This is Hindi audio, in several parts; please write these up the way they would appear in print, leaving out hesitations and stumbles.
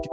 तो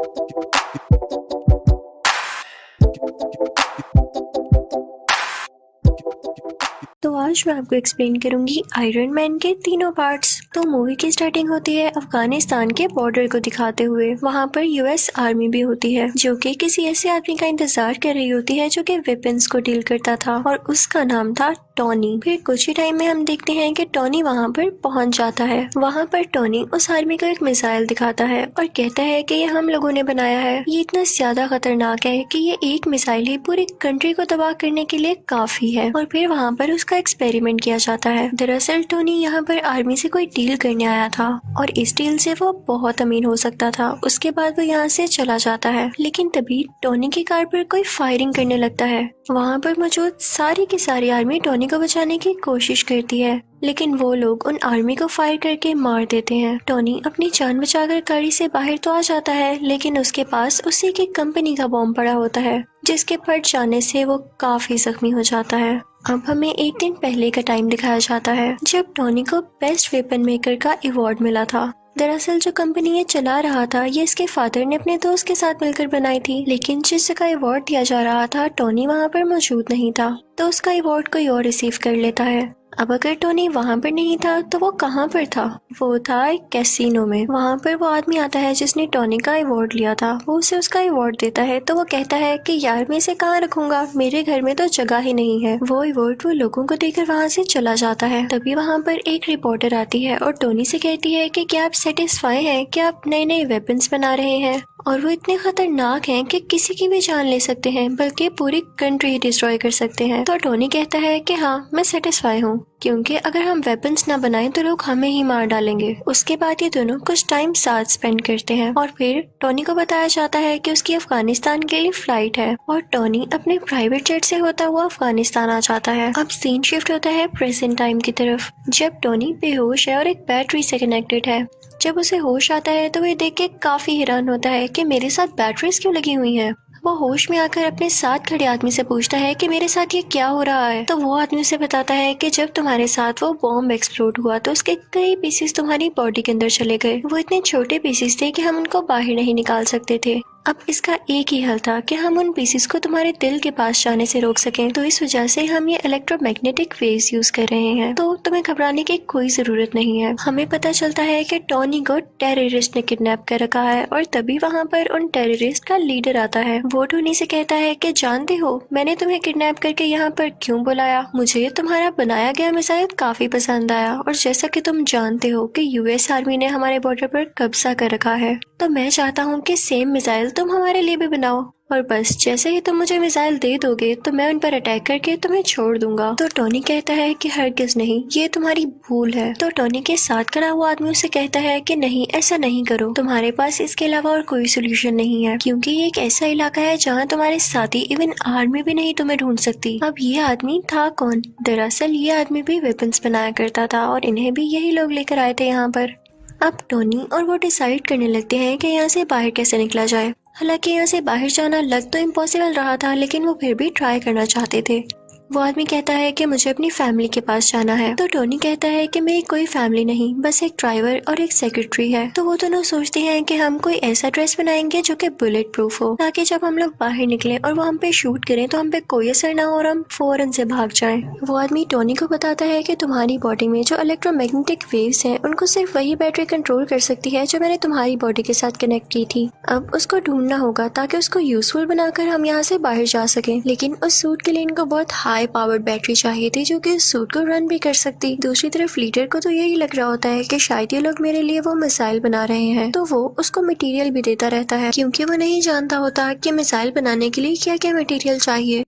आज मैं आपको एक्सप्लेन करूंगी आयरन मैन के तीनों पार्ट्स। तो मूवी की स्टार्टिंग होती है अफगानिस्तान के बॉर्डर को दिखाते हुए। वहाँ पर यूएस आर्मी भी होती है जो कि किसी ऐसे आदमी का इंतजार कर रही होती है जो कि वेपन्स को डील करता था और उसका नाम था टोनी। फिर कुछ ही टाइम में हम देखते हैं कि टोनी वहाँ पर पहुँच जाता है। वहाँ पर टोनी उस आर्मी को एक मिसाइल दिखाता है और कहता है कि ये हम लोगों ने बनाया है। ये इतना ज्यादा खतरनाक है कि ये एक मिसाइल ही पूरी कंट्री को तबाह करने के लिए काफी है। और फिर वहाँ पर उसका एक्सपेरिमेंट किया जाता है। दरअसल टोनी यहाँ पर आर्मी से कोई डील करने आया था और इस डील से वो बहुत अमीर हो सकता था। उसके बाद वो यहाँ से चला जाता है, लेकिन तभी टोनी की कार पर कोई फायरिंग करने लगता है। वहाँ पर मौजूद सारी की सारी आर्मी टोनी को बचाने की कोशिश करती है, लेकिन वो लोग उन आर्मी को फायर करके मार देते हैं। टोनी अपनी जान बचाकर गाड़ी से बाहर तो आ जाता है, लेकिन उसके पास उसी की कंपनी का बॉम्ब पड़ा होता है जिसके फट जाने से वो काफी जख्मी हो जाता है। अब हमें एक दिन पहले का टाइम दिखाया जाता है जब टोनी को बेस्ट वेपन मेकर का अवार्ड मिला था। दरअसल जो कंपनी ये चला रहा था ये इसके फादर ने अपने दोस्त के साथ मिलकर बनाई थी, लेकिन जिस जगह अवार्ड दिया जा रहा था टोनी वहाँ पर मौजूद नहीं था, तो उसका अवार्ड कोई और रिसीव कर लेता है। अब अगर टोनी वहाँ पर नहीं था तो वो कहाँ पर था? वो था एक कैसीनो में। वहाँ पर वो आदमी आता है जिसने टोनी का अवार्ड लिया था। वो उसे उसका अवार्ड देता है तो वो कहता है कि यार मैं इसे कहाँ रखूंगा, मेरे घर में तो जगह ही नहीं है। वो अवार्ड वो लोगों को देकर वहाँ से चला जाता है। तभी वहाँ पर एक रिपोर्टर आती है और टोनी से कहती है कि क्या आप सेटिस्फाई हैं, क्या आप नए नए वेपन्स बना रहे हैं और वो इतने खतरनाक हैं कि किसी की भी जान ले सकते हैं, बल्कि पूरी कंट्री डिस्ट्रॉय कर सकते हैं। तो टोनी कहता है कि हाँ मैं सेटिस्फाई हूँ, क्योंकि अगर हम वेपन्स ना बनाएं तो लोग हमें ही मार डालेंगे। उसके बाद ये दोनों कुछ टाइम साथ स्पेंड करते हैं और फिर टोनी को बताया जाता है कि उसकी अफगानिस्तान के लिए फ्लाइट है और टोनी अपने प्राइवेट जेट से होता हुआ अफगानिस्तान आ जाता है। अब सीन शिफ्ट होता है प्रेजेंट टाइम की तरफ, जब टोनी बेहोश है और एक बैटरी से कनेक्टेड है। जब उसे होश आता है तो वह देख के काफी हैरान होता है कि मेरे साथ बैटरीज क्यों लगी हुई हैं। वो होश में आकर अपने साथ खड़े आदमी से पूछता है कि मेरे साथ ये क्या हो रहा है। तो वो आदमी उसे बताता है कि जब तुम्हारे साथ वो बॉम्ब एक्सप्लोड हुआ तो उसके कई पीसेस तुम्हारी बॉडी के अंदर चले गए। वो इतने छोटे पीसेस थे कि हम उनको बाहर नहीं निकाल सकते थे। अब इसका एक ही हल था कि हम उन पीसेस को तुम्हारे दिल के पास जाने से रोक सकें, तो इस वजह से हम ये इलेक्ट्रोमैग्नेटिक वेव्स यूज कर रहे हैं। तो तुम्हें घबराने की कोई जरूरत नहीं है। हमें पता चलता है कि टोनी को टेररिस्ट ने किडनैप कर रखा है और तभी वहाँ पर उन टेररिस्ट का लीडर आता है। वो टोनी से कहता है कि जानते हो मैंने तुम्हें किडनैप करके यहाँ पर क्यों बुलाया? मुझे तुम्हारा बनाया गया मिसाइल काफी पसंद आया और जैसा कि तुम जानते हो कि यूएस आर्मी ने हमारे बॉर्डर पर कब्जा कर रखा है, तो मैं चाहता हूँ कि सेम मिसाइल तुम हमारे लिए भी बनाओ और बस जैसे ही तुम मुझे मिसाइल दे दोगे तो मैं उन पर अटैक करके तुम्हें छोड़ दूंगा। तो टोनी कहता है कि हरगिज नहीं, ये तुम्हारी भूल है। तो टोनी के साथ खड़ा हुआ आदमी उसे कहता है कि नहीं ऐसा नहीं करो, तुम्हारे पास इसके अलावा और कोई सोल्यूशन नहीं है, क्योंकि ये एक ऐसा इलाका है जहाँ तुम्हारे साथी इवन आर्मी भी नहीं तुम्हें ढूंढ सकती। अब ये आदमी था कौन? दरअसल ये आदमी भी वेपन्स बनाया करता था और इन्हें भी यही लोग लेकर आए थे यहाँ पर। अब टोनी और वो डिसाइड करने लगते हैं कि यहाँ से बाहर कैसे निकला जाए। हालांकि यहाँ से बाहर जाना लग तो इम्पॉसिबल रहा था, लेकिन वो फिर भी ट्राई करना चाहते थे। वो आदमी कहता है कि मुझे अपनी फैमिली के पास जाना है। तो टोनी कहता है कि मेरी कोई फैमिली नहीं, बस एक ड्राइवर और एक सेक्रेटरी है। तो वो दोनों सोचते हैं कि हम कोई ऐसा ड्रेस बनाएंगे जो कि बुलेट प्रूफ हो, ताकि जब हम लोग बाहर निकले और वो हम पे शूट करें तो हम पे कोई असर ना हो और हम फौरन से भाग जाएं। वो आदमी टोनी को बताता है कि तुम्हारी बॉडी में जो इलेक्ट्रोमैग्नेटिक वेव्स हैं उनको सिर्फ वही बैटरी कंट्रोल कर सकती है जो मैंने तुम्हारी बॉडी के साथ कनेक्ट की थी। अब उसको ढूंढना होगा ताकि उसको यूजफुल बनाकर हम यहाँ से बाहर जा सकें, लेकिन उस सूट के लिए इनको बहुत हाई पावर्ड बैटरी चाहिए थी जो कि सूट को रन भी कर सकती। दूसरी तरफ लीडर को तो यही लग रहा होता है कि शायद ये लोग मेरे लिए वो मिसाइल बना रहे हैं, तो वो उसको मटेरियल भी देता रहता है, क्योंकि वो नहीं जानता होता कि मिसाइल बनाने के लिए क्या क्या मटेरियल चाहिए।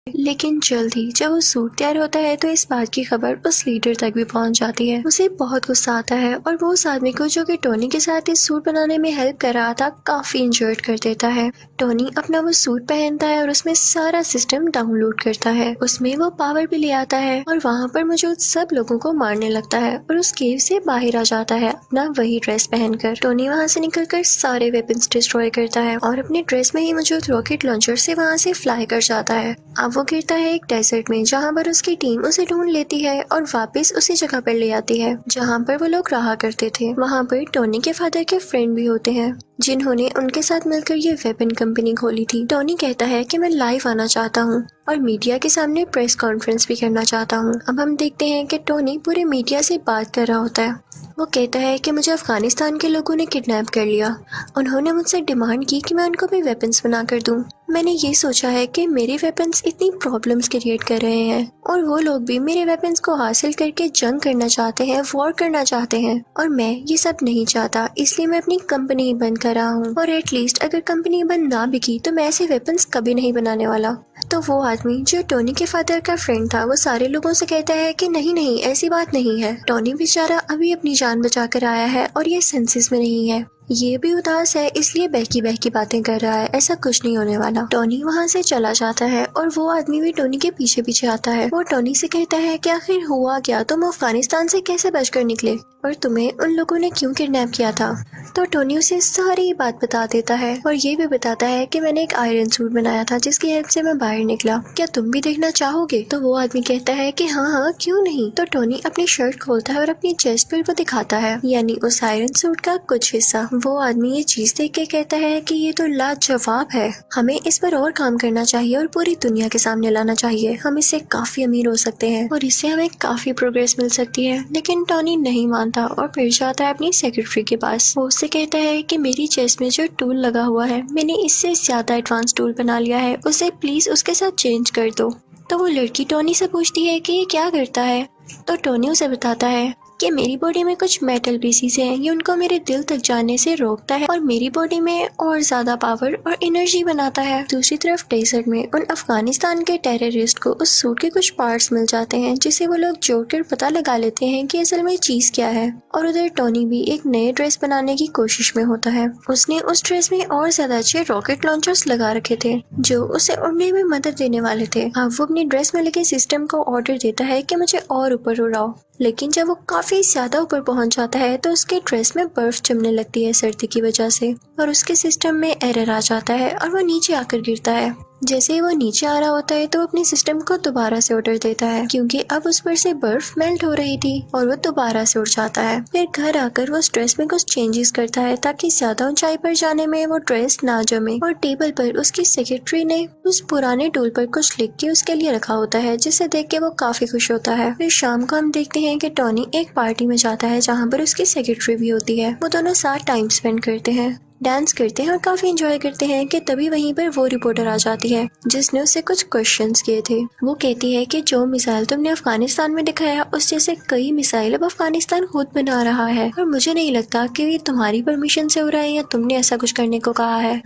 लेकिन जल्द ही जब वो सूट तैयार होता है तो इस बात की खबर उस लीडर तक भी पहुंच जाती है। उसे बहुत गुस्सा आता है और वो उस आदमी को जो कि टोनी के साथ इस सूट बनाने में हेल्प कर रहा था काफी इंजर्ड कर देता है। टोनी अपना वो सूट पहनता है और उसमें सारा सिस्टम डाउनलोड करता है। उसमें वो पावर भी ले आता है और वहाँ पर मौजूद सब लोगों को मारने लगता है और उस केव से बाहर आ जाता है अपना वही ड्रेस पहनकर। टोनी वहाँ से निकलकर सारे वेपन्स डिस्ट्रॉय करता है और अपने ड्रेस में ही मौजूद रॉकेट लॉन्चर से वहाँ से फ्लाई कर जाता है। अब वो गिरता है एक डेजर्ट में, जहाँ पर उसकी टीम उसे ढूंढ लेती है और वापस उसी जगह पर ले आती है जहाँ पर वो लोग रहा करते थे। वहाँ पर टोनी के फादर के फ्रेंड भी होते हैं जिन्होंने उनके साथ मिलकर ये वेपन कंपनी खोली थी। टोनी कहता है कि मैं लाइव आना चाहता हूँ और मीडिया के सामने प्रेस कॉन्फ्रेंस भी करना चाहता हूँ। अब हम देखते हैं कि टोनी पूरे मीडिया से बात कर रहा होता है। वो कहता है कि मुझे अफगानिस्तान के लोगों ने किडनैप कर लिया। उन्होंने मुझसे डिमांड की कि मैं उनको भी वेपन्स बना कर दूं। मैंने ये सोचा है कि मेरे वेपन्स इतनी प्रॉब्लम्स क्रिएट कर रहे हैं और वो लोग भी मेरे वेपन्स को हासिल करके जंग करना चाहते हैं, वॉर करना चाहते हैं, और मैं ये सब नहीं चाहता। इसलिए मैं अपनी कंपनी बंद कर रहा हूँ, और एटलीस्ट अगर कंपनी बंद ना बिकी तो मैं ऐसे वेपन्स कभी नहीं बनाने वाला। तो वो आदमी जो टोनी के फादर का फ्रेंड था, वो सारे लोगों से कहता है कि नहीं नहीं, ऐसी बात नहीं है। टोनी बेचारा अभी अपनी जान बचा कर आया है और ये सेंसेस में नहीं है। ये भी उदास है, इसलिए बहकी बहकी बातें कर रहा है। ऐसा कुछ नहीं होने वाला। टोनी वहाँ से चला जाता है और वो आदमी भी टोनी के पीछे पीछे आता है। वो टोनी से कहता है कि आखिर हुआ क्या, तुम अफगानिस्तान से कैसे बचकर निकले और तुम्हें उन लोगों ने क्यों किडनैप किया था। तो टोनी उसे सारी बात बता देता है और ये भी बताता है कि मैंने एक आयरन सूट बनाया था जिसकी हेल्प से मैं बाहर निकला। क्या तुम भी देखना चाहोगे? तो वो आदमी कहता है कि हाँ हाँ, क्यों नहीं। तो टोनी अपनी शर्ट खोलता है और अपनी चेस्ट पर वो दिखाता है, यानी उस आयरन सूट का कुछ हिस्सा। वो आदमी ये चीज देख के कहता है कि ये तो लाजवाब है, हमें इस पर और काम करना चाहिए और पूरी दुनिया के सामने लाना चाहिए। हम इससे काफी अमीर हो सकते हैं और इससे हमें काफी प्रोग्रेस मिल सकती है। लेकिन टोनी नहीं मानता और फिर जाता है अपनी सेक्रेटरी के पास। वो उससे कहता है कि मेरी चेस्ट में जो टूल लगा हुआ है, मैंने इससे ज्यादा एडवांस टूल बना लिया है, उसे प्लीज उसके साथ चेंज कर दो। तो वो लड़की टोनी से पूछती है कि ये क्या करता है। तो टोनी उसे बताता है कि मेरी बॉडी में कुछ मेटल पीसीज हैं, ये उनको मेरे दिल तक जाने से रोकता है और मेरी बॉडी में और ज्यादा पावर और एनर्जी बनाता है। दूसरी तरफ डेजर्ट में उन अफगानिस्तान के टेररिस्ट को उस सूट के कुछ पार्ट्स मिल जाते हैं, जिसे वो लोग जोड़कर पता लगा लेते हैं कि असल में चीज क्या है। और उधर टोनी भी एक नए ड्रेस बनाने की कोशिश में होता है। उसने उस ड्रेस में और ज्यादा अच्छे रॉकेट लॉन्चर्स लगा रखे थे जो उसे उड़ने में मदद देने वाले थे। अब वो अपनी ड्रेस में लगे सिस्टम को ऑर्डर देता है कि मुझे और ऊपर उड़ाओ, लेकिन जब वो काफी ज्यादा ऊपर पहुंच जाता है तो उसके ड्रेस में बर्फ जमने लगती है सर्दी की वजह से, और उसके सिस्टम में एरर आ जाता है और वो नीचे आकर गिरता है। जैसे ही वो नीचे आ रहा होता है तो अपने सिस्टम को दोबारा से ऑर्डर देता है, क्योंकि अब उस पर से बर्फ मेल्ट हो रही थी, और वो दोबारा से उड़ जाता है। फिर घर आकर वो ड्रेस में कुछ चेंजेस करता है ताकि ज्यादा ऊंचाई पर जाने में वो ड्रेस ना जमे, और टेबल पर उसकी सेक्रेटरी ने उस पुराने टूल पर कुछ लिख के उसके लिए रखा होता है, जिसे देख के वो काफी खुश होता है। फिर शाम को हम देखते हैं कि टोनी एक पार्टी में जाता है जहाँ पर उसकी सेक्रेटरी भी होती है। वो दोनों साथ टाइम स्पेंड करते हैं, डांस करते हैं और काफी एंजॉय करते हैं कि तभी वहीं पर वो रिपोर्टर आ जाती है जिसने उससे कुछ क्वेश्चंस किए थे। वो कहती है कि जो मिसाइल तुमने अफगानिस्तान में दिखाया, उस जैसे कई मिसाइल अब अफगानिस्तान खुद बना रहा है, और मुझे नहीं लगता कि ये तुम्हारी परमिशन से हो रहा है या तुमने ऐसा कुछ करने को कहा है।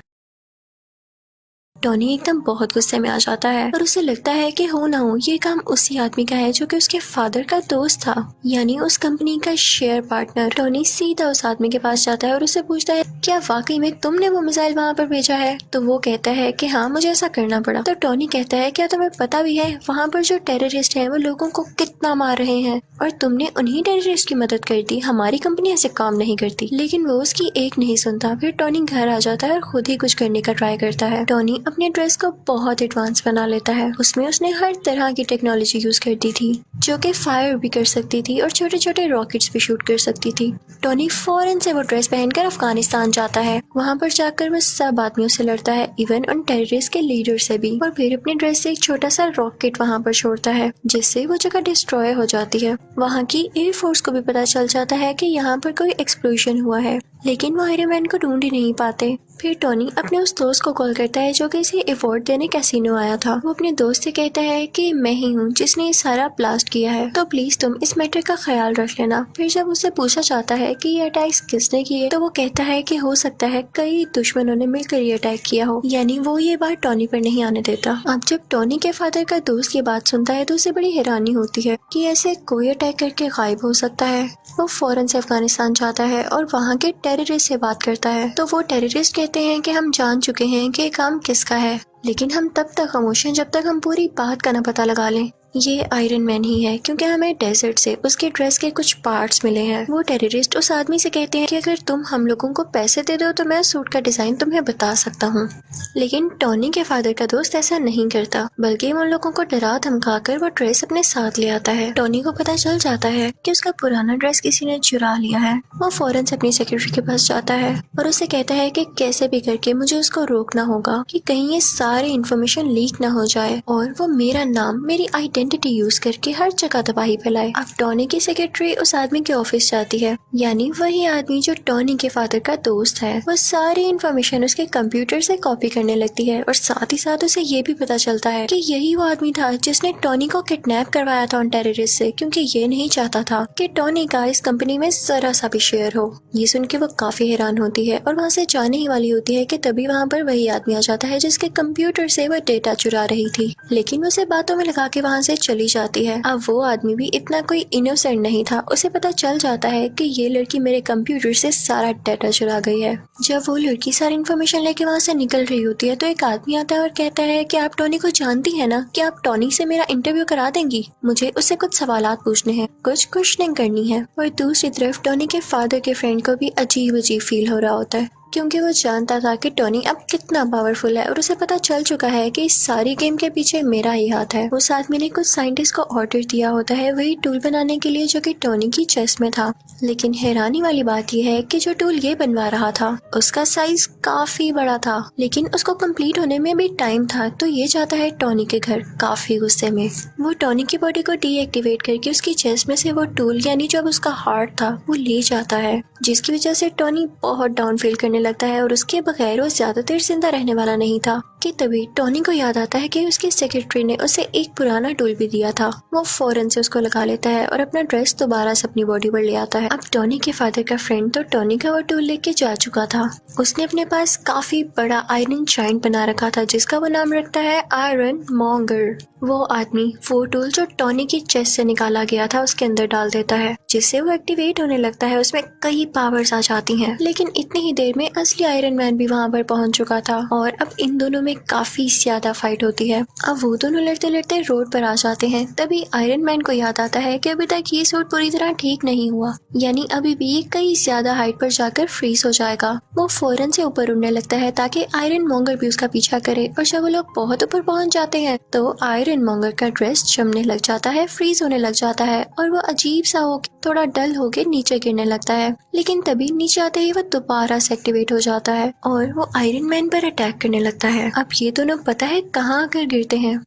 टोनी एकदम बहुत गुस्से में आ जाता है और उसे लगता है कि हो ना हो ये काम उसी आदमी का है जो कि उसके फादर का दोस्त था, यानी उस कंपनी का शेयर पार्टनर। टोनी सीधा उस आदमी के पास जाता है और उससे पूछता है क्या वाकई में तुमने वो मिसाइल वहाँ पर भेजा है। तो वो कहता है कि हाँ, मुझे ऐसा करना पड़ा। तो टोनी कहता है क्या तुम्हें पता भी है वहाँ पर जो टेररिस्ट हैं वो लोगों को कितना मार रहे हैं, और तुमने उन्हीं टेररिस्ट की मदद कर दी। हमारी कंपनी ऐसे काम नहीं करती। लेकिन वो उसकी एक नहीं सुनता। फिर टोनी घर आ जाता है और खुद ही कुछ करने का ट्राई करता है। टोनी अपने ड्रेस को बहुत एडवांस बना लेता है। उसमें उसने हर तरह की टेक्नोलॉजी यूज कर दी थी जो कि फायर भी कर सकती थी और छोटे छोटे रॉकेट्स भी शूट कर सकती थी। टोनी फौरन से वो ड्रेस पहनकर अफगानिस्तान जाता है। वहाँ पर जाकर वो सब आदमियों से लड़ता है, इवन उन टेररिस्ट के लीडर से भी, और फिर अपने ड्रेस से एक छोटा सा रॉकेट वहाँ पर छोड़ता है जिससे वो जगह डिस्ट्रॉय हो जाती है। वहाँ की एयरफोर्स को भी पता चल जाता है कि यहाँ पर कोई एक्सप्लोजन हुआ है, लेकिन वो आयरन मैन को ढूंढ ही नहीं पाते। फिर टोनी अपने उस दोस्त को कॉल करता है जो कि इसे अवार्ड देने कैसीनो आया था। वो अपने दोस्त से कहता है कि मैं ही हूँ जिसने ये सारा ब्लास्ट किया है, तो प्लीज तुम इस मैटर का ख्याल रख लेना। फिर जब उससे पूछा जाता है कि ये अटैक्स किसने किए, तो वो कहता है कि हो सकता है कई दुश्मनों ने मिलकर ये अटैक किया हो, यानी वो ये बात टोनी पर नहीं आने देता। अब जब टोनी के फादर का दोस्त ये बात सुनता है तो उसे बड़ी हैरानी होती है कि ऐसे कोई अटैक करके गायब हो सकता है। वो फौरन से अफगानिस्तान जाता है और वहाँ के टेररिस्ट से बात करता है। तो वो टेररिस्ट कहते हैं कि हम जान चुके हैं कि काम किसका है, लेकिन हम तब तक खामोश हैं जब तक हम पूरी बात का न पता लगा लें। ये आयरन मैन ही है, क्योंकि हमें डेजर्ट से उसके ड्रेस के कुछ पार्ट्स मिले हैं। वो टेररिस्ट उस आदमी से कहते हैं कि अगर तुम हम लोगों को पैसे दे दो तो मैं सूट का डिजाइन तुम्हें बता सकता हूँ। लेकिन टॉनी के फादर का दोस्त ऐसा नहीं करता, बल्कि उन लोगों को डरा धमका कर वो ड्रेस अपने साथ ले आता है। टॉनी को पता चल जाता है कि उसका पुराना ड्रेस किसी ने चुरा लिया है। वो फौरन से अपनी सेक्रेटरी के पास जाता है और उसे कहता है कि कैसे भी करके मुझे उसको रोकना होगा कि कहीं ये सारी इन्फॉर्मेशन लीक ना हो जाए और वो मेरा नाम, मेरी आइडेंटिटी यूज करके हर जगह तबाही फैलाए। अब टॉनी की सेक्रेटरी उस आदमी के ऑफिस जाती है, यानी वही आदमी जो टॉनी के फादर का दोस्त है। वो सारी इन्फॉर्मेशन उसके कंप्यूटर से कॉपी करने लगती है और साथ ही साथ उसे ये भी पता चलता है कि यही वो आदमी था जिसने टॉनी को किडनैप करवाया था उन टेररिस्ट से, क्योंकि ये नहीं चाहता था कि टॉनी का इस कंपनी में जरा सा भी शेयर हो। ये सुन के वो काफी हैरान होती है और वहाँ से जाने ही वाली होती है कि तभी वहाँ पर वही आदमी आ जाता है जिसके कंप्यूटर से वो डेटा चुरा रही थी, लेकिन उसे बातों में लगा के वहाँ से चली जाती है। अब वो आदमी भी इतना कोई इनोसेंट नहीं था, उसे पता चल जाता है कि ये लड़की मेरे कंप्यूटर से सारा डेटा चुरा गई है। जब वो लड़की सारी इन्फॉर्मेशन लेके वहाँ से निकल रही होती है तो एक आदमी आता है और कहता है कि आप टॉनी को जानती है ना, कि आप टॉनी से मेरा इंटरव्यू करा देंगी, मुझे उससे कुछ सवालात पूछने हैं, कुछ क्वेश्चनिंग करनी है। और दूसरी तरफ टॉनी के फादर के फ्रेंड को भी अजीब अजीब फील हो रहा होता है, क्योंकि वो जानता था कि टॉनी अब कितना पावरफुल है और उसे पता चल चुका है कि इस सारी गेम के पीछे मेरा ही हाथ है। उस आदमी ने कुछ साइंटिस्ट को ऑर्डर दिया होता है वही टूल बनाने के लिए जो कि टॉनी की चेस्ट में था। लेकिन हैरानी वाली बात यह है कि जो टूल ये बनवा रहा था उसका साइज काफी बड़ा था, लेकिन उसको कंप्लीट होने में भी टाइम था। तो ये जाता है टॉनी के घर काफी गुस्से में। वो टॉनी की बॉडी को डीएक्टिवेट करके उसकी चेस्ट में से वो टूल, यानी जो उसका हार्ट था, वो ले जाता है, जिसकी वजह से टॉनी बहुत डाउन फील करने लगता है और उसके बगैर वो ज्यादा देर जिंदा रहने वाला नहीं था। कि तभी टॉनी को याद आता है कि उसकी सेक्रेटरी ने उसे एक पुराना टूल भी दिया था। वो फौरन से उसको लगा लेता है और अपना ड्रेस दोबारा से अपनी बॉडी पर ले आता है। अब टॉनी के फादर का फ्रेंड तो टॉनी का वो टूल लेके जा चुका था। उसने अपने पास काफी बड़ा आयरन जायंट बना रखा था जिसका वो नाम रखता है आयरन मॉन्गर। वो आदमी वो टूल जो टॉनी की चेस्ट से निकाला गया था उसके अंदर डाल देता है, जिससे वो एक्टिवेट होने लगता है। उसमें कई पावर्स आ जाती हैं। लेकिन इतनी ही देर में असली आयरन मैन भी वहाँ पर पहुंच चुका था और अब इन दोनों में काफी ज्यादा फाइट होती है। अब वो दोनों लड़ते लड़ते रोड पर आ जाते हैं। तभी आयरन मैन को याद आता है कि अभी तक ये सूट पूरी तरह ठीक नहीं हुआ, यानी अभी भी कई ज्यादा हाइट पर जाकर फ्रीज हो जाएगा। वो फौरन से ऊपर उड़ने लगता है ताकि आयरन मॉन्गर भी उसका पीछा करे। और जब वो लोग बहुत ऊपर पहुंच जाते हैं तो आयरन मॉन्गर का ड्रेस जमने लग जाता है, फ्रीज होने लग जाता है और वो अजीब सा हो थोड़ा डल होके नीचे गिरने लगता है। लेकिन तभी नीचे आते ही वो दोबारा से एक्टिवेट हो जाता है और वो आयरन मैन पर अटैक करने लगता है। अब ये दोनों पता है कहाँ आकर गिरते हैं?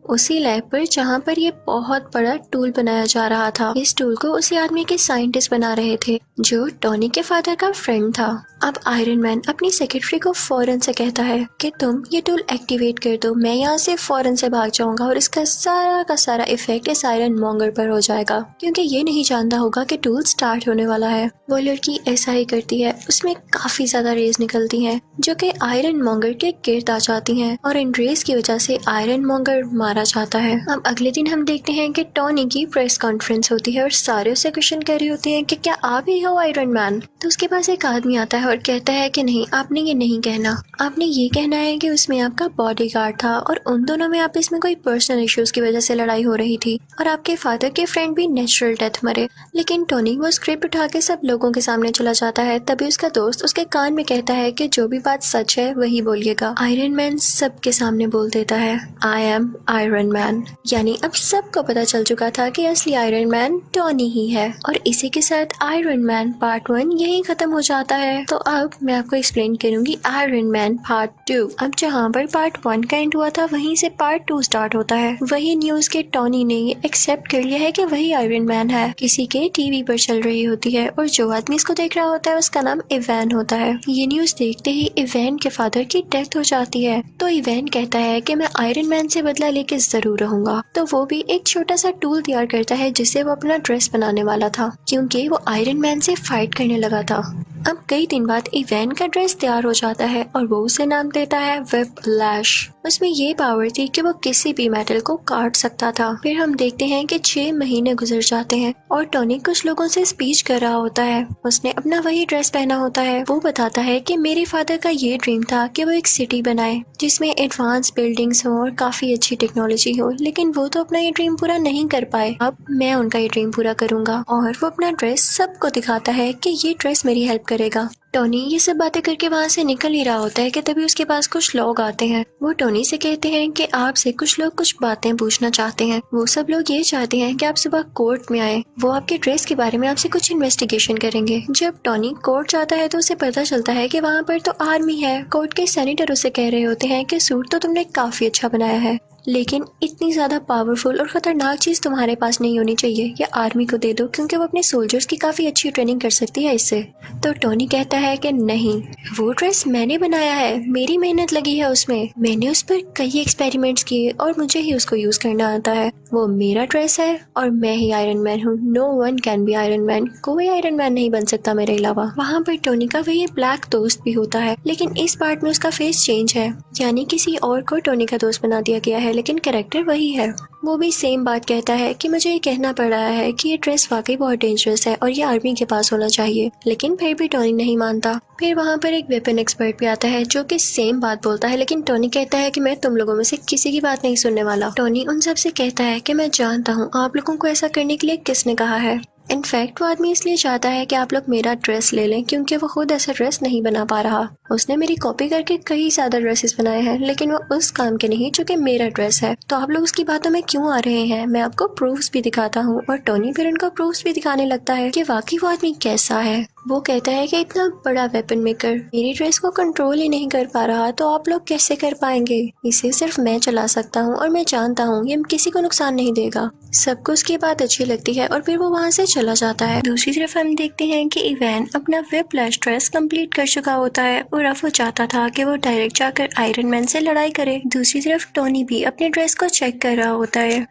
उसी लैब पर जहाँ पर ये बहुत बड़ा टूल बनाया जा रहा था। इस टूल को उसी आदमी के साइंटिस्ट बना रहे थे जो टॉनी के फादर का फ्रेंड था। अब आयरन मैन अपनी सेक्रेटरी को फौरन से कहता है कि तुम ये टूल एक्टिवेट कर दो, मैं यहाँ से फौरन से भाग जाऊंगा और इसका सारा का सारा इफेक्ट इस आयरन मॉन्गर पर हो जाएगा, क्योंकि ये नहीं जानता होगा कि टूल स्टार्ट होने वाला है। वो लड़की ऐसा ही करती है। उसमें काफी ज्यादा रेज निकलती हैं जो कि आयरन मॉन्गर के गिर्द आ जाती हैं और इन रेज की वजह से आयरन मॉन्गर मारा जाता है। अब अगले दिन हम देखते हैं कि टॉनी की प्रेस कॉन्फ्रेंस होती है और सारे उसे क्वेश्चन कर रहे होते हैं कि क्या आप ही हो आयरन मैन? तो उसके पास एक आदमी आता है और कहता है कि नहीं, आपने ये नहीं कहना, आपने ये कहना है कि उसमें आपका बॉडीगार्ड था और उन दोनों में आपस में कोई पर्सनल इश्यूज की वजह से लड़ाई हो रही थी और आपके फादर के फ्रेंड भी नेचुरल डेथ मरे। लेकिन टॉनी वो स्क्रिप्ट उठा के सब लोगों के सामने चला जाता है। तभी उसका दोस्त उसके कान में कहता है कि जो भी बात सच है वही बोलिएगा। आयरन मैन सबके सामने बोल देता है, आई एम आयरन मैन। यानी अब सबको पता चल चुका था कि असली आयरन मैन टॉनी ही है। और इसी के साथ आयरन मैन पार्ट 1 यही खत्म हो जाता है। तो अब मैं आपको एक्सप्लेन करूंगी आयरन मैन पार्ट 2। अब जहाँ पर पार्ट 1 का एंड हुआ था वहीं से पार्ट 2 स्टार्ट होता है। वही न्यूज के टॉनी ने ये एक्सेप्ट कर लिया है कि वही आयरन मैन है। किसी के टीवी पर चल रही होती है और जो आदमी इसको देख रहा होता है उसका नाम इवैन होता है। ये न्यूज देखते ही इवैन के फादर की डेथ हो जाती है। तो इवैन कहता है कि मैं आयरन मैन से बदला लेके जरूर रहूंगा। तो वो भी एक छोटा सा टूल तैयार करता है जिससे वो अपना ड्रेस बनाने वाला था, क्योंकि वो आयरन मैन से फाइट करने लगा था। अब कई दिन बाद इवैन का ड्रेस तैयार हो जाता है और वो उसे नाम देता है व्हिपलैश। उसमें ये पावर थी कि वो किसी भी मेटल को काट सकता था। फिर हम देखते हैं कि 6 महीने गुजर जाते हैं और टोनी कुछ लोगों से स्पीच कर रहा होता है। उसने अपना वही ड्रेस पहना होता है। वो बताता है कि मेरे फादर का ये ड्रीम था कि वो एक सिटी बनाए जिसमें एडवांस बिल्डिंग्स हो और काफी अच्छी टेक्नोलॉजी हो, लेकिन वो तो अपना ये ड्रीम पूरा नहीं कर पाए। अब मैं उनका ये ड्रीम पूरा करूंगा। और वो अपना ड्रेस सबको दिखाता है कि ये ड्रेस मेरी हेल्प करेगा। टोनी ये सब बातें करके वहाँ से निकल ही रहा होता है कि तभी उसके पास कुछ लोग आते हैं। वो टोनी से कहते हैं कि आपसे कुछ लोग कुछ बातें पूछना चाहते हैं। वो सब लोग ये चाहते हैं कि आप सुबह कोर्ट में आए। वो आपके ड्रेस के बारे में आपसे कुछ इन्वेस्टिगेशन करेंगे। जब टोनी कोर्ट जाता है तो उसे पता चलता है कि वहाँ पर तो आर्मी है। कोर्ट के सेनेटर उसे कह रहे होते हैं कि सूट तो तुमने काफी अच्छा बनाया है, लेकिन इतनी ज्यादा पावरफुल और खतरनाक चीज तुम्हारे पास नहीं होनी चाहिए। ये आर्मी को दे दो क्योंकि वो अपने सोल्जर्स की काफी अच्छी ट्रेनिंग कर सकती है इससे। तो टोनी कहता है कि नहीं, वो ड्रेस मैंने बनाया है, मेरी मेहनत लगी है उसमें, मैंने उस पर कई एक्सपेरिमेंट्स किए और मुझे ही उसको यूज करना आता है। वो मेरा ड्रेस है और मैं ही आयरन मैन हूँ। No one can be Iron Man. कोई आयरन मैन नहीं बन सकता मेरे अलावा। वहाँ पर टोनी का वही ब्लैक दोस्त भी होता है, लेकिन इस पार्ट में उसका फेस चेंज है, यानी किसी और को टोनी का दोस्त बना दिया गया है, लेकिन कैरेक्टर वही है। वो भी सेम बात कहता है कि मुझे ये कहना पड़ रहा है कि ये ड्रेस वाकई बहुत डेंजरस है और ये आर्मी के पास होना चाहिए, लेकिन फिर भी टोनी नहीं मानता। फिर वहाँ पर एक वेपन एक्सपर्ट भी आता है जो कि सेम बात बोलता है, लेकिन टोनी कहता है कि मैं तुम लोगों में से किसी की बात नहीं सुनने वाला। टोनी उन सब से कहता है कि मैं जानता हूँ आप लोगों को ऐसा करने के लिए किसने कहा है। इनफैक्ट वो आदमी इसलिए चाहता है कि आप लोग मेरा ड्रेस ले लें क्योंकि वो खुद ऐसा ड्रेस नहीं बना पा रहा। उसने मेरी कॉपी करके कई ज्यादा ड्रेसेस बनाए हैं, लेकिन वो उस काम के नहीं जो कि मेरा ड्रेस है। तो आप लोग उसकी बातों में क्यों आ रहे हैं? मैं आपको प्रूफ्स भी दिखाता हूँ। और टोनी फिर उनको प्रूफ्स भी दिखाने लगता है कि वाकई वो आदमी कैसा है। वो कहता है कि इतना बड़ा वेपन मेकर मेरी ड्रेस को कंट्रोल ही नहीं कर पा रहा, तो आप लोग कैसे कर पाएंगे? इसे सिर्फ मैं चला सकता हूँ और मैं जानता हूँ ये किसी को नुकसान नहीं देगा। सबको उसकी बात अच्छी लगती है और फिर वो वहाँ से चला जाता है। दूसरी तरफ हम देखते हैं कि इवैन अपना व्हिपलैश ड्रेस कंप्लीट कर चुका होता है और अब वो चाहता था कि वो डायरेक्ट जाकर आयरन मैन से लड़ाई करे। दूसरी तरफ टोनी भी अपने ड्रेस को चेक कर रहा होता है।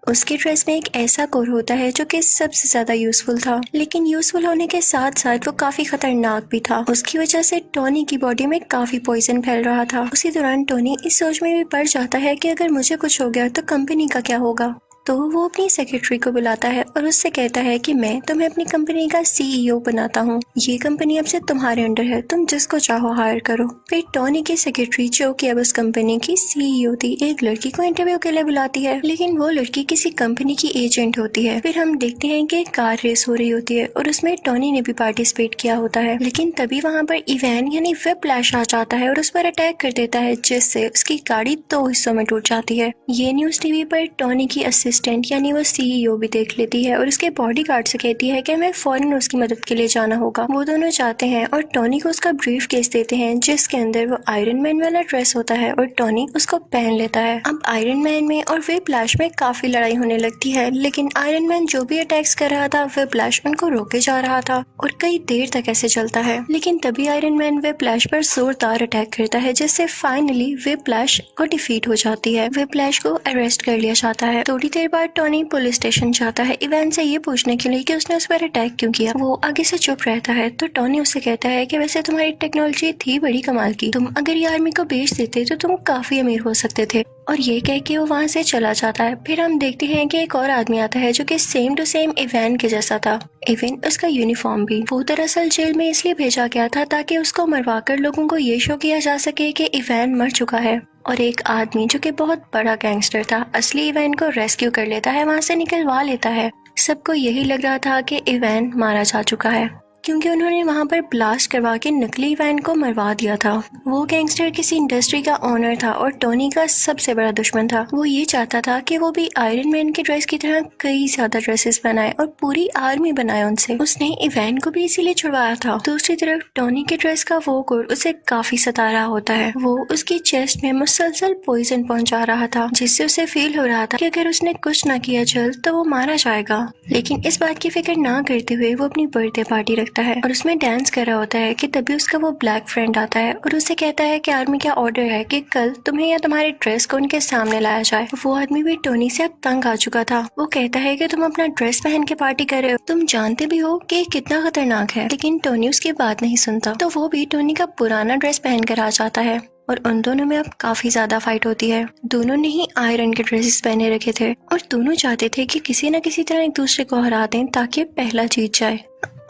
उसके ड्रेस में एक ऐसा कोर होता है जो कि सबसे ज्यादा यूजफुल था, लेकिन यूजफुल होने के साथ साथ वो काफी खतरनाक भी था। उसकी वजह से टोनी की बॉडी में काफी पॉइजन फैल रहा था। उसी दौरान टोनी इस सोच में भी पड़ जाता है कि अगर मुझे कुछ हो गया तो कंपनी का क्या होगा। तो वो अपनी सेक्रेटरी को बुलाता है और उससे कहता है कि मैं तुम्हें अपनी कंपनी का सीईओ बनाता हूँ। ये कंपनी अब से तुम्हारे अंडर है, तुम जिसको चाहो हायर करो। फिर टोनी की सेक्रेटरी जो कि अब उस कंपनी की सीईओ थी, एक लड़की को इंटरव्यू के लिए बुलाती है, लेकिन वो लड़की किसी कंपनी की एजेंट होती है। फिर हम देखते हैं कि कार रेस हो रही होती है और उसमें टोनी ने भी पार्टिसिपेट किया होता है, लेकिन तभी वहाँ पर इवैन यानी व्हिपलैश आ जाता है और उस पर अटैक कर देता है, जिससे उसकी गाड़ी 2 हिस्सों में टूट जाती है। ये न्यूज टीवी पर टोनी की असिस्टेंट यानी वो सीईओ भी देख लेती है और उसके बॉडीगार्ड से कहती है कि हमें फौरन उसकी मदद के लिए जाना होगा। वो दोनों जाते हैं और टोनी को उसका ब्रीफ केस देते हैं जिसके अंदर वो आयरन मैन वाला ड्रेस होता है और टोनी उसको पहन लेता है। अब आयरन मैन में और व्हिपलैश में काफी लड़ाई होने लगती है, लेकिन आयरन मैन जो भी अटैक्स कर रहा था व्हिपलैश उनको रोके जा रहा था और कई देर तक ऐसे चलता है। लेकिन तभी आयरन मैन व्हिपलैश पर जोरदार अटैक करता है, जिससे फाइनली व्हिपलैश को डिफीट हो जाती है। व्हिपलैश को अरेस्ट कर लिया जाता है। थोड़ी देर बाद टोनी पुलिस स्टेशन जाता है इवैन से ये पूछने के लिए कि उसने उस पर अटैक क्यों किया। वो आगे से चुप रहता है तो टोनी उससे कहता है कि वैसे तुम्हारी टेक्नोलॉजी थी बड़ी कमाल की, तुम अगर ये आर्मी को बेच देते तो तुम काफी अमीर हो सकते थे। और ये कह के वो वहाँ से चला जाता है। फिर हम देखते हैं कि एक और आदमी आता है जो कि सेम टू सेम इवैन के जैसा था, इवन उसका यूनिफॉर्म भी। वो दरअसल जेल में इसलिए भेजा गया था ताकि उसको मरवाकर लोगों को ये शो किया जा सके कि इवैन मर चुका है। और एक आदमी जो कि बहुत बड़ा गैंगस्टर था असली इवैन को रेस्क्यू कर लेता है, वहाँ से निकलवा लेता है। सबको यही लग रहा था कि इवैन मारा जा चुका है क्योंकि उन्होंने वहाँ पर ब्लास्ट करवा के नकली इवैन को मरवा दिया था। वो गैंगस्टर किसी इंडस्ट्री का ओनर था और टोनी का सबसे बड़ा दुश्मन था। वो ये चाहता था कि वो भी आयरन मैन के ड्रेस की तरह कई ज्यादा ड्रेसेस बनाए और पूरी आर्मी बनाए उनसे। उसने इवैन को भी इसीलिए छुड़वाया था। दूसरी तरफ टोनी के ड्रेस का वो कोर उसे काफी सता रहा होता है। वो उसकी चेस्ट में मुसलसल पॉइजन पहुंचा रहा था, जिससे उसे फील हो रहा था कि अगर उसने कुछ ना किया जल्द तो वो मारा जाएगा। लेकिन इस बात की फिक्र ना करते हुए वो अपनी बर्थडे पार्टी लगता है और उसमें डांस कर रहा होता है कि तभी उसका वो ब्लैक फ्रेंड आता है और उसे कहता है कि आर्मी का ऑर्डर है कि कल तुम्हें या तुम्हारे ड्रेस को उनके सामने लाया जाए। वो आदमी भी टोनी से अब तंग आ चुका था। वो कहता है कि तुम अपना ड्रेस पहन के पार्टी कर रहे हो, तुम जानते भी हो कि कितना खतरनाक है। लेकिन टोनी उसकी बात नहीं सुनता, तो वो भी टोनी का पुराना ड्रेस पहन कर आ जाता है और उन दोनों में अब काफी ज्यादा फाइट होती है। दोनों ने ही आयरन के ड्रेसेस पहने रखे थे और दोनों चाहते थे कि किसी न किसी तरह एक दूसरे को हरा दें ताकि पहला जीत जाए।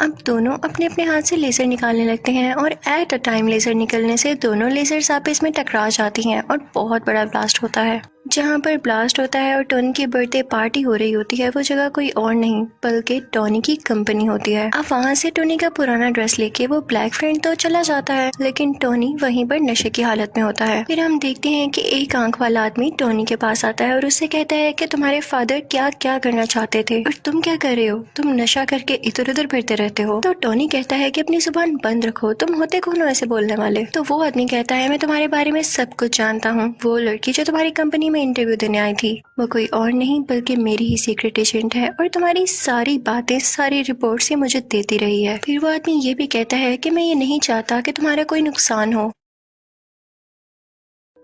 अब दोनों अपने अपने हाथ से लेजर निकालने लगते हैं और एट अ टाइम लेजर निकलने से दोनों लेजर्स आपस में टकरा जाती हैं और बहुत बड़ा ब्लास्ट होता है। जहाँ पर ब्लास्ट होता है और टोनी की बर्थडे पार्टी हो रही होती है वो जगह कोई और नहीं बल्कि टोनी की कंपनी होती है। अब वहाँ से टोनी का पुराना ड्रेस लेके वो ब्लैक फ्रेंड तो चला जाता है, लेकिन टोनी वहीं पर नशे की हालत में होता है। फिर हम देखते हैं कि एक आंख वाला आदमी टोनी के पास आता है और उससे कहता है कि तुम्हारे फादर क्या क्या करना चाहते थे और तुम क्या कर रहे हो, तुम नशा करके इधर उधर फिरते रहते हो। तो टोनी कहता है कि अपनी जुबान बंद रखो, तुम होते कौन हो ऐसे बोलने वाले। तो वो आदमी कहता है मैं तुम्हारे बारे में सब कुछ जानता हूँ, वो लड़की जो तुम्हारी कंपनी में इंटरव्यू देने आई थी वो कोई और नहीं बल्कि मेरी ही सीक्रेट एजेंट है और तुम्हारी सारी बातें सारी रिपोर्ट्स ये मुझे देती रही है। फिर वो आदमी ये भी कहता है कि मैं ये नहीं चाहता कि तुम्हारा कोई नुकसान हो,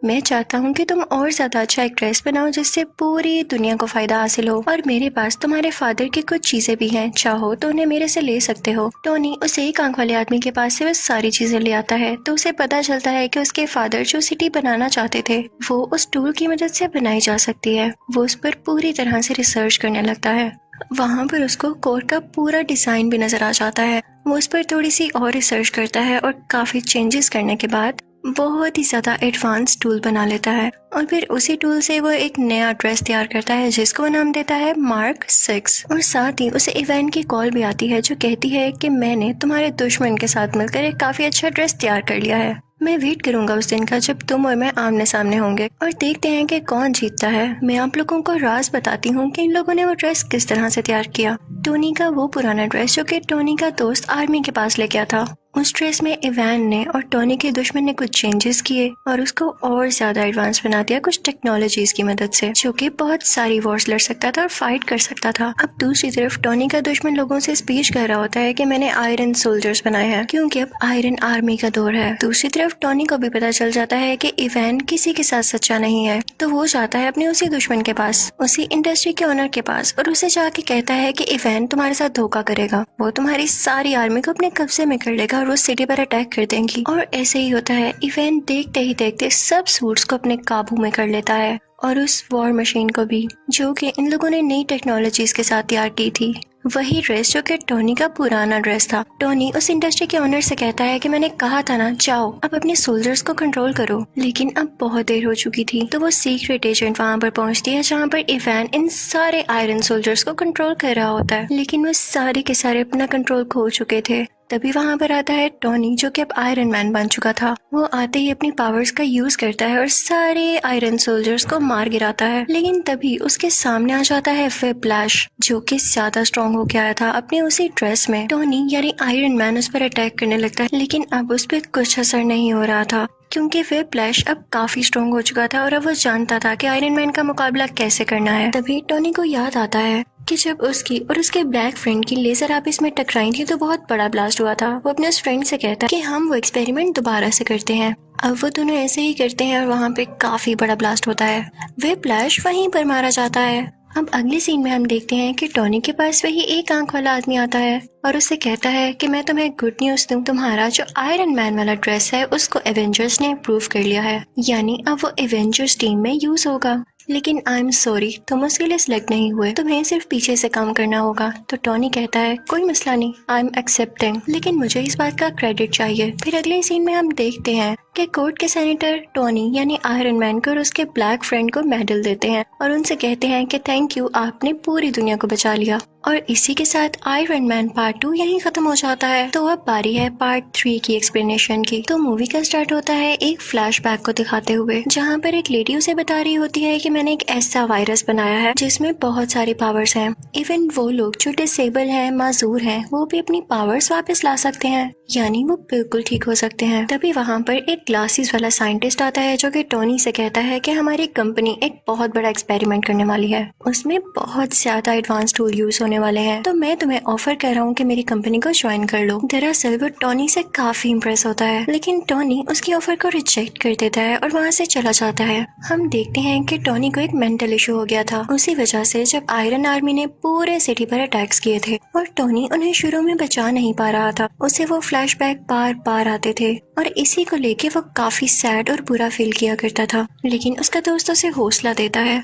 मैं चाहता हूँ कि तुम और ज्यादा अच्छा एक ड्रेस बनाओ जिससे पूरी दुनिया को फायदा हासिल हो और मेरे पास तुम्हारे फादर की कुछ चीजें भी हैं, चाहो तो उन्हें मेरे से ले सकते हो। टोनी उस एक आंख वाले आदमी के पास से वो सारी चीजें ले आता है तो उसे पता चलता है कि उसके फादर जो सिटी बनाना चाहते थे वो उस टूल की मदद से बनाई जा सकती है। वो उस पर पूरी तरह से रिसर्च करने लगता है। वहाँ पर उसको कोर का पूरा डिजाइन भी नजर आ जाता है। वो उस पर थोड़ी सी और रिसर्च करता है और काफी चेंजेस करने के बाद बहुत ही ज्यादा एडवांस टूल बना लेता है और फिर उसी टूल से वो एक नया ड्रेस तैयार करता है जिसको वो नाम देता है मार्क 6। और साथ ही उसे इवेंट की कॉल भी आती है जो कहती है कि मैंने तुम्हारे दुश्मन के साथ मिलकर एक काफी अच्छा ड्रेस तैयार कर लिया है। मैं वेट करूंगा उस दिन का जब तुम और मैं आमने सामने होंगे और देखते हैं कि कौन जीतता है। मैं आप लोगों को राज बताती हूँ कि इन लोगों ने वो ड्रेस किस तरह से तैयार किया। टोनी का वो पुराना ड्रेस जो कि टोनी का दोस्त आर्मी के पास लेके आया था, उस ड्रेस में इवान ने और टोनी के दुश्मन ने कुछ चेंजेस किए और उसको और ज्यादा एडवांस बना दिया कुछ टेक्नोलॉजीज की मदद से, जो कि बहुत सारी वॉर्स लड़ सकता था और फाइट कर सकता था। अब दूसरी तरफ टोनी का दुश्मन लोगों से स्पीच कर रहा होता है कि मैंने आयरन सोल्जर्स बनाए हैं क्योंकि अब आयरन आर्मी का दौर है। दूसरी तरफ टोनी को भी पता चल जाता है कि इवान किसी के साथ सच्चा नहीं है, तो वो जाता है अपने उसी दुश्मन के पास, उसी इंडस्ट्री के ओनर के पास और उसे जाके कहता है कि इवान तुम्हारे साथ धोखा करेगा, वो तुम्हारी सारी आर्मी को अपने कब्जे में कर लेगा और वो सिटी पर अटैक कर देंगी। और ऐसे ही होता है। इवेंट देखते ही देखते सब सूट्स को अपने काबू में कर लेता है और उस वॉर मशीन को भी, जो कि इन लोगों ने नई टेक्नोलॉजीज के साथ तैयार की थी। वही ड्रेस जो कि टोनी का पुराना ड्रेस था। टोनी उस इंडस्ट्री के ओनर से कहता है कि मैंने कहा था ना, जाओ अब अपने सोल्जर्स को कंट्रोल करो, लेकिन अब बहुत देर हो चुकी थी। तो वो सीक्रेट एजेंट वहाँ पर पहुँचती है जहाँ पर इवान इन सारे आयरन सोल्जर्स को कंट्रोल कर रहा होता है, लेकिन वो सारे के सारे अपना कंट्रोल खो चुके थे। तभी वहाँ पर आता है टोनी जो कि अब आयरन मैन बन चुका था। वो आते ही अपनी पावर्स का यूज करता है और सारे आयरन सोल्जर्स को मार गिराता है, लेकिन तभी उसके सामने आ जाता है व्हिप्लैश जो कि ज्यादा स्ट्रॉन्ग हो गया था अपने उसी ड्रेस में। टोनी यानी आयरन मैन उस पर अटैक करने लगता है, लेकिन अब उस पर कुछ असर नहीं हो रहा था क्योंकि व्हिप्लैश अब काफी स्ट्रॉन्ग हो चुका था और अब वो जानता था कि आयरन मैन का मुकाबला कैसे करना है। तभी टोनी को याद आता है कि जब उसकी और उसके ब्लैक फ्रेंड की लेजर आपस में टकराई थी तो बहुत बड़ा ब्लास्ट हुआ था। वो अपने उस फ्रेंड से कहता है कि हम वो एक्सपेरिमेंट दोबारा से करते हैं। अब वो दोनों ऐसे ही करते हैं और वहाँ पे काफी बड़ा ब्लास्ट होता है। व्हिप्लैश वहीं पर मारा जाता है। अब अगले सीन में हम देखते हैं कि टोनी के पास वही एक आंख वाला आदमी आता है और उससे कहता है कि मैं तुम्हें गुड न्यूज दूं, तुम्हारा जो आयरन मैन वाला ड्रेस है उसको एवेंजर्स ने अप्रूव कर लिया है, यानी अब वो एवेंजर्स टीम में यूज होगा। लेकिन आई एम सॉरी, तुम उसके लिए सिलेक्ट नहीं हुए, तुम्हें सिर्फ पीछे से काम करना होगा। तो टोनी कहता है कोई मसला नहीं, आई एम एक्सेप्टिंग, लेकिन मुझे इस बात का क्रेडिट चाहिए। फिर अगले सीन में हम देखते हैं कि कोर्ट के सेनेटर टोनी यानी आयरन मैन को और उसके ब्लैक फ्रेंड को मेडल देते हैं और उनसे कहते हैं कि थैंक यू, आपने पूरी दुनिया को बचा लिया। और इसी के साथ आयरन मैन पार्ट 2 यहीं खत्म हो जाता है। तो अब बारी है पार्ट 3 की एक्सप्लेनेशन की। तो मूवी का स्टार्ट होता है एक फ्लैशबैक को दिखाते हुए, जहाँ पर एक लेडी उसे बता रही होती है कि मैंने एक ऐसा वायरस बनाया है जिसमें बहुत सारी पावर्स हैं। इवन वो लोग जो डिसेबल हैं, माजूर हैं, वो भी अपनी पावर्स वापस ला सकते हैं। यानी वो बिल्कुल ठीक हो सकते हैं। तभी वहाँ पर एक ग्लासेस वाला साइंटिस्ट आता है जो कि टोनी से कहता है कि हमारी कंपनी एक बहुत बड़ा एक्सपेरिमेंट करने वाली है, उसमें बहुत ज्यादा एडवांस टूल यूज होने वाले हैं, तो मैं तुम्हें ऑफर कर रहा हूँ कि मेरी कंपनी को ज्वाइन कर लो। दरअसल वो टोनी से काफी इम्प्रेस होता है, लेकिन टोनी उसकी ऑफर को रिजेक्ट कर देता है और वहाँ से चला जाता है। हम देखते हैं कि टोनी को एक मेंटल इशू हो गया था, उसी वजह से जब आयरन आर्मी ने पूरे सिटी पर अटैक्स किए थे और टोनी उन्हें शुरू में बचा नहीं पा रहा था, उसे वो फ्लैशबैक बार बार आते थे और इसी को लेके वो काफी सैड और बुरा फील किया करता था। लेकिन उसका दोस्त उसे हौसला देता है।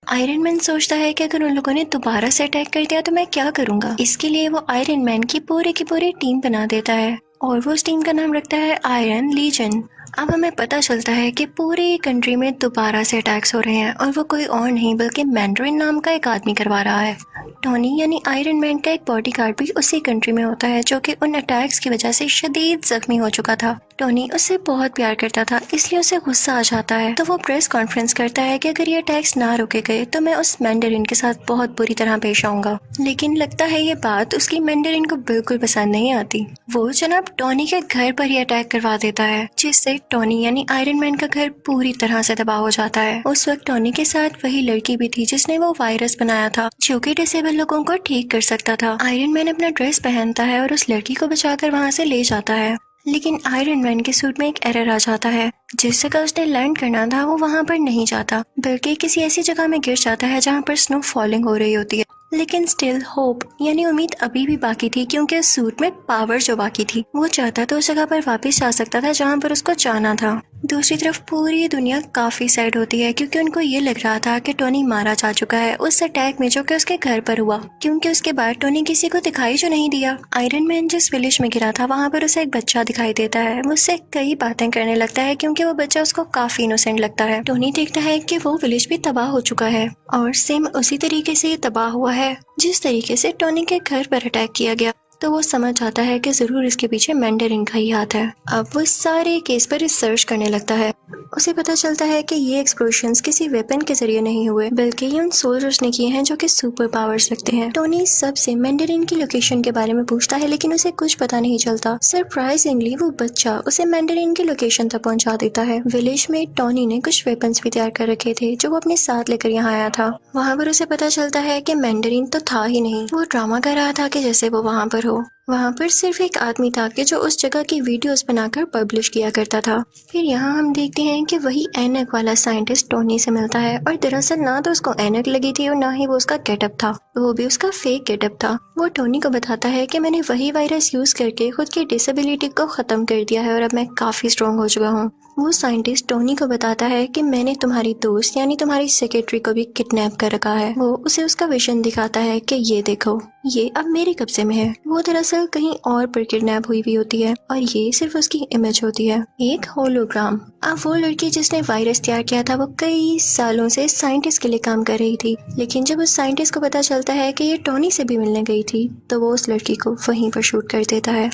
आयरन मैन सोचता है कि अगर उन लोगों ने दोबारा से अटैक कर दिया तो मैं क्या करूंगा। इसके लिए वो आयरन मैन की पूरी टीम बना देता है और वो उस टीम का नाम रखता है आयरन लीजन। अब हमें पता चलता है कि पूरी कंट्री में दोबारा से अटैक्स हो रहे हैं और वो कोई और नहीं बल्कि मैंड्रिन नाम का एक आदमी करवा रहा है। टोनी यानी आयरन मैन का एक बॉडीगार्ड भी उसी कंट्री में होता है जो कि उन अटैक्स की वजह से शदीद जख्मी हो चुका था। टोनी उससे बहुत प्यार करता था, इसलिए उसे गुस्सा आ जाता है, तो वो प्रेस कॉन्फ्रेंस करता है कि अगर ये अटैक्स ना रोके गए तो मैं उस मैंडरिन के साथ बहुत बुरी तरह पेश आऊंगा। लेकिन लगता है ये बात उसकी मैंडरिन को बिल्कुल पसंद नहीं आती। वो जनाब टोनी के घर पर ही अटैक करवा देता है, जिससे टोनी यानी आयरन मैन का घर पूरी तरह से तबाह हो जाता है। उस वक्त टोनी के साथ वही लड़की भी थी जिसने वो वायरस बनाया था जो कि डिसेबल लोगों को ठीक कर सकता था। आयरन मैन अपना ड्रेस पहनता है और उस लड़की को बचाकर वहाँ से ले जाता है, लेकिन आयरन मैन के सूट में एक एरर आ जाता है। जिस जगह उसने लैंड करना था वो वहाँ पर नहीं जाता, बल्कि किसी ऐसी जगह में गिर जाता है जहाँ पर स्नो फॉलिंग हो रही होती है। लेकिन स्टिल होप यानी उम्मीद अभी भी बाकी थी, क्योंकि उस सूट में पावर जो बाकी थी वो चाहता तो उस जगह पर वापस जा सकता था जहाँ पर उसको जाना था। दूसरी तरफ पूरी दुनिया काफी सैड होती है क्योंकि उनको ये लग रहा था कि टोनी मारा जा चुका है उस अटैक में जो कि उसके घर पर हुआ, क्योंकि उसके बाद टोनी किसी को दिखाई जो नहीं दिया। आयरन मैन जिस विलेज में गिरा था वहाँ पर उसे एक बच्चा दिखाई देता है, वो उससे कई बातें करने लगता है क्योंकि वो बच्चा उसको काफी इनोसेंट लगता है। टोनी देखता है कि वो विलेज भी तबाह हो चुका है और सेम उसी तरीके से ये तबाह हुआ है जिस तरीके से टोनी के घर पर अटैक किया गया, तो वो समझ जाता है कि जरूर इसके पीछे मैंडरिन का ही हाथ है। अब वो सारे केस पर रिसर्च करने लगता है। उसे पता चलता है कि ये एक्सप्लोजन्स किसी वेपन के जरिए नहीं हुए, बल्कि ये उन सोल्जर्स ने किए हैं जो कि सुपर पावर्स रखते हैं। टोनी सबसे मैंडरिन की लोकेशन के बारे में पूछता है, लेकिन उसे कुछ पता नहीं चलता। सरप्राइजिंगली वो बच्चा उसे मैंडरिन की लोकेशन तक पहुंचा देता है। विलेज में टोनी ने कुछ वेपन्स भी तैयार कर रखे थे जो वो अपने साथ लेकर यहाँ आया था। वहाँ पर उसे पता चलता है कि मैंडरिन तो था ही नहीं, वो ड्रामा कर रहा था कि जैसे वो वहाँ पर हो। वहाँ पर सिर्फ एक आदमी था कि जो उस जगह की वीडियोस बनाकर पब्लिश किया करता था। फिर यहाँ हम देखते हैं कि वही ऐनक वाला साइंटिस्ट टोनी से मिलता है और दरअसल ना तो उसको ऐनक लगी थी और ना ही वो उसका गेटअप था, वो भी उसका फेक गेटअप था। वो टोनी को बताता है कि मैंने वही वायरस यूज करके खुद की डिसेबिलिटी को खत्म कर दिया है और अब मैं काफी स्ट्रॉन्ग हो चुका हूँ। वो साइंटिस्ट टोनी को बताता है कि मैंने तुम्हारी दोस्त यानी तुम्हारी सेक्रेटरी को भी किडनैप कर रखा है। वो उसे उसका विजन दिखाता है कि ये देखो, ये अब मेरे कब्जे में है। वो दरअसल कहीं और पर किडनैप हुई भी होती है और ये सिर्फ उसकी इमेज होती है, एक होलोग्राम। अब वो लड़की जिसने वायरस तैयार किया था वो कई सालों से साइंटिस्ट के लिए काम कर रही थी, लेकिन जब उस साइंटिस्ट को पता चलता है कि ये टोनी से भी मिलने गई थी तो वो उस लड़की को वहीं पर शूट कर देता है।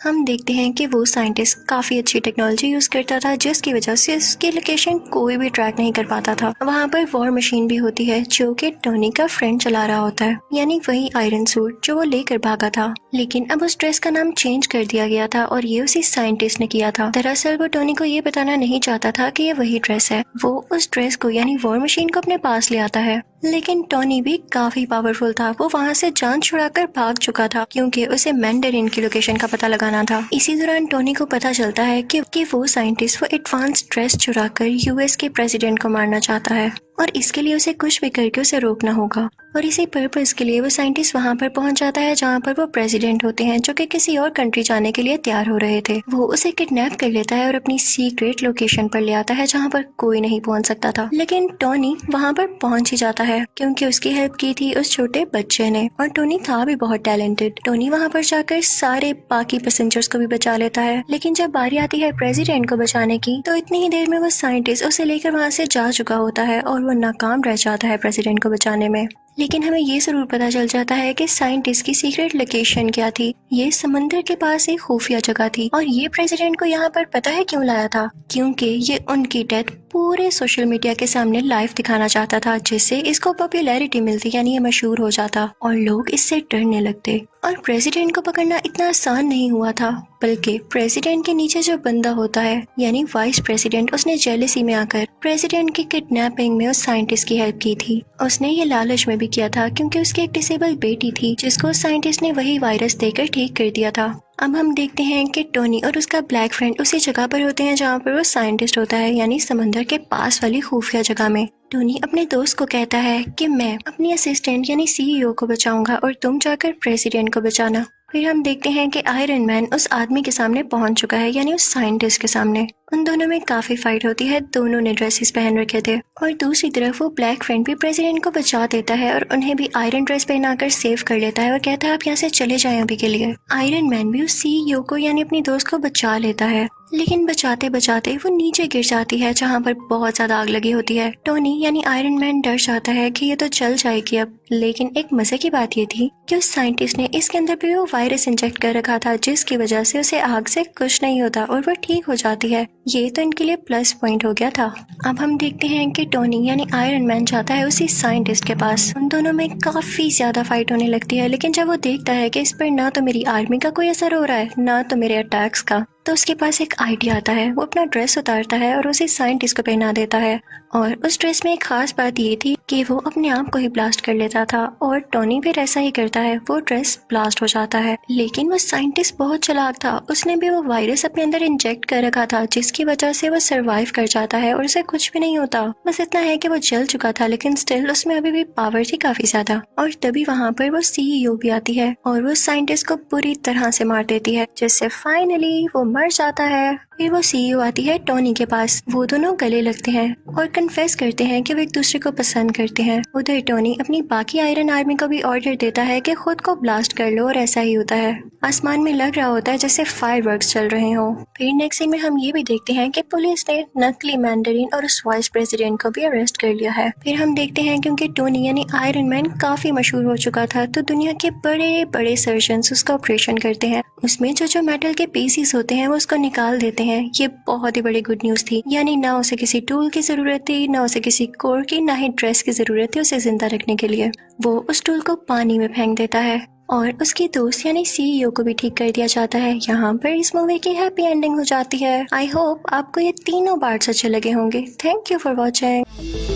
हम देखते हैं कि वो साइंटिस्ट काफी अच्छी टेक्नोलॉजी यूज करता था जिसकी वजह से उसकी लोकेशन कोई भी ट्रैक नहीं कर पाता था। वहाँ पर वॉर मशीन भी होती है जो कि टोनी का फ्रेंड चला रहा होता है, यानी वही आयरन सूट जो वो लेकर भागा था। लेकिन अब उस ड्रेस का नाम चेंज कर दिया गया था और ये उसी साइंटिस्ट ने किया था। दरअसल वो टोनी को ये बताना नहीं चाहता था कि ये वही ड्रेस है। वो उस ड्रेस को यानी वॉर मशीन को अपने पास ले आता है, लेकिन टोनी भी काफी पावरफुल था। वो वहाँ से जान छुड़ाकर भाग चुका था क्योंकि उसे मैंडरिन की लोकेशन का पता लगाना था। इसी दौरान टोनी को पता चलता है कि वो साइंटिस्ट वो एडवांस ड्रेस चुराकर यूएस के प्रेसिडेंट को मारना चाहता है और इसके लिए उसे कुछ भी करके उसे रोकना होगा। और इसी पर्पस के लिए वो साइंटिस्ट वहाँ पर पहुँच जाता है जहाँ पर वो प्रेसिडेंट होते हैं जो कि किसी और कंट्री जाने के लिए तैयार हो रहे थे। वो उसे किडनैप कर लेता है और अपनी सीक्रेट लोकेशन पर ले आता है जहाँ पर कोई नहीं पहुँच सकता था। लेकिन टोनी वहाँ पर पहुँच ही जाता है क्योंकि उसकी हेल्प की थी उस छोटे बच्चे ने और टोनी था भी बहुत टैलेंटेड। टोनी वहाँ पर जाकर सारे बाकी पैसेंजर्स को भी बचा लेता है, लेकिन जब बारी आती है प्रेसिडेंट को बचाने की तो इतनी ही देर में वो साइंटिस्ट उसे लेकर वहाँ से जा चुका होता है और वो नाकाम रह जाता है प्रेसिडेंट को बचाने में। लेकिन हमें ये जरूर पता चल जाता है कि साइंटिस्ट की सीक्रेट लोकेशन क्या थी। ये समंदर के पास एक खुफिया जगह थी और ये प्रेसिडेंट को यहाँ पर पता है क्यों लाया था, क्योंकि ये उनकी डेथ पूरे सोशल मीडिया के सामने लाइव दिखाना चाहता था, जिससे इसको पॉपुलैरिटी मिलती, यानी ये मशहूर हो जाता और लोग इससे डरने लगते। और प्रेसिडेंट को पकड़ना इतना आसान नहीं हुआ था, बल्कि प्रेसिडेंट के नीचे जो बंदा होता है यानी वाइस प्रेसिडेंट, उसने जेलसी में आकर प्रेसिडेंट की किडनैपिंग में उस साइंटिस्ट की हेल्प की थी। उसने ये लालच में भी किया था क्योंकि उसकी एक डिसेबल बेटी थी जिसको साइंटिस्ट ने वही वायरस देकर ठीक कर दिया था। अब हम देखते हैं कि टोनी और उसका ब्लैक फ्रेंड उसी जगह पर होते हैं जहाँ पर वो साइंटिस्ट होता है, यानी समंदर के पास वाली खुफिया जगह में। टोनी अपने दोस्त को कहता है कि मैं अपनी असिस्टेंट यानी सीईओ को बचाऊंगा और तुम जाकर प्रेसिडेंट को बचाना। फिर हम देखते हैं कि आयरन मैन उस आदमी के सामने पहुंच चुका है, यानी उस साइंटिस्ट के सामने। उन दोनों में काफी फाइट होती है, दोनों ने ड्रेसेस पहन रखे थे और दूसरी तरफ वो ब्लैक फ्रेंड भी प्रेसिडेंट को बचा देता है और उन्हें भी आयरन ड्रेस पहनाकर सेव कर लेता है और कहता है आप यहाँ से चले जाएं अभी के लिए। आयरन मैन भी उस सीईओ को यानी अपनी दोस्त को बचा लेता है, लेकिन बचाते बचाते वो नीचे गिर जाती है जहाँ पर बहुत ज्यादा आग लगी होती है। टोनी यानी आयरन मैन डर जाता है कि ये तो जल जाएगी अब, लेकिन एक मजे की बात ये थी कि उस साइंटिस्ट ने इसके अंदर भी वो वायरस इंजेक्ट कर रखा था, जिसकी वजह से उसे आग से कुछ नहीं होता और वो ठीक हो जाती है। ये तो इनके लिए प्लस पॉइंट हो गया था। अब हम देखते हैं कि टोनी यानी आयरन मैन जाता है उसी साइंटिस्ट के पास। उन दोनों में काफी ज्यादा फाइट होने लगती है, लेकिन जब वो देखता है कि इस पर ना तो मेरी आर्मी का कोई असर हो रहा है ना तो मेरे अटैक्स का, तो उसके पास एक आइडिया आता है। वो अपना ड्रेस उतारता है और उसे साइंटिस्ट को पहना देता है और उस ड्रेस में एक खास बात ये थी कि वो अपने आप को ही ब्लास्ट कर लेता था और टोनी फिर ऐसा ही करता है, वो ड्रेस ब्लास्ट हो जाता है। लेकिन वो साइंटिस्ट बहुत चालाक था, उसने भी वो वायरस अपने अंदर इंजेक्ट कर रखा था, जिसकी वजह से वो सरवाइव कर जाता है और उसे कुछ भी नहीं होता। बस इतना है कि वो जल चुका था, लेकिन स्टिल उसमें अभी भी पावर थी काफी ज्यादा। और तभी वहाँ पर वो सीईओ भी आती है और वो साइंटिस्ट को पूरी तरह से मार देती है, जिससे फाइनली वो मर जाता है। फिर वो सीईओ आती है टोनी के पास, वो दोनों गले लगते हैं और कन्फेस करते हैं कि वो एक दूसरे को पसंद करते हैं। उधर टोनी अपनी बाकी आयरन आर्मी को भी ऑर्डर देता है कि खुद को ब्लास्ट कर लो और ऐसा ही होता है। आसमान में लग रहा होता है जैसे फायरवर्क्स चल रहे हो। फिर नेक्स्ट सीन में हम ये भी देखते हैं कि पुलिस ने नकली मैंडरिन और उस वाइस प्रेसिडेंट को भी अरेस्ट कर लिया है। फिर हम देखते हैं क्योंकि टोनी यानी आयरन मैन काफी मशहूर हो चुका था, तो दुनिया के बड़े बड़े सर्जन्स उसका ऑपरेशन करते हैं। उसमें जो मेटल के पीसीस होते हैं वो उसको निकाल देते हैं। ये बहुत ही बड़ी गुड न्यूज थी, यानी ना उसे किसी टूल की जरूरत थी, ना उसे किसी कोर की, ना ही ड्रेस की जरूरत थी उसे जिंदा रखने के लिए। वो उस टूल को पानी में फेंक देता है और उसकी दोस्त यानी सीईओ को भी ठीक कर दिया जाता है। यहाँ पर इस मूवी की हैप्पी एंडिंग हो जाती है। आई होप आपको ये तीनों पार्ट्स अच्छे लगे होंगे। Thank you for watching.